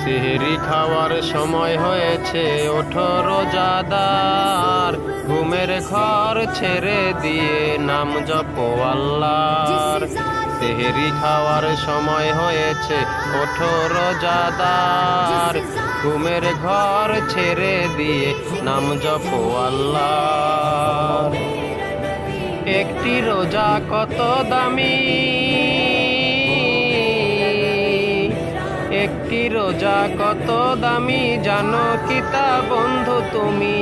সেহরি খাওয়ার সময় হয়েছে, ওঠো রোজাদার, ঘুমের ঘর ছেড়ে দিয়ে নাম জপো আল্লাহর। সেহরি খাওয়ার সময় হয়েছে, ওঠো রোজাদার, ঘুমের ঘর ছেড়ে দিয়ে নাম জপো আল্লাহর। একটি রোজা কত দামি, একটি রোজা কত দামি, জানো কি তা বন্ধু তুমি?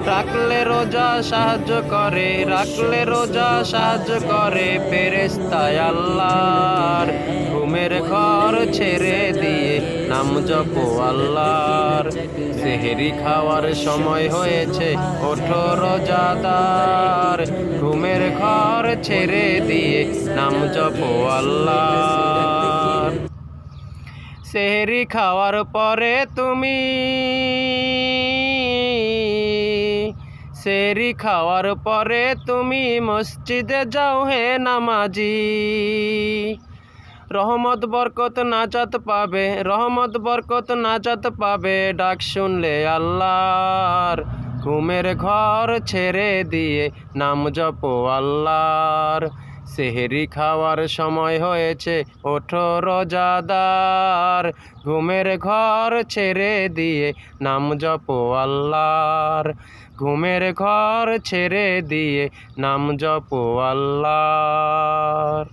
রাখলে রোজা সাহায্য করে, রাখলে রোজা সাহায্য করে ফেরেশতায় আল্লাহর। ঘুমের ঘর ছেড়ে দিয়ে নাম জপো আল্লাহর। সেহরি খাওয়ার সময় হয়েছে, ওঠো রোজাদার, ঘুমের ঘর ছেড়ে দিয়ে নাম জপো আল্লাহর। সেহরি খাওয়ার পরে তুমি, সেহরি খাওয়ার পরে তুমি মসজিদে যাও হে নামাজি। রহমত বরকত নাজাত পাবে, রহমত বরকত নাজাত পাবে ডাক শুনলে আল্লাহর। ঘুমের ঘর ছেড়ে দিয়ে নাম জপো আল্লাহর। সেহরি খাওয়ার সময় হয়েছে, ওঠো রোজাদার, ঘুমের ঘর ছেড়ে দিয়ে নাম জপো আল্লাহর। ঘুমের ঘর ছেড়ে দিয়ে নাম জপো আল্লাহর।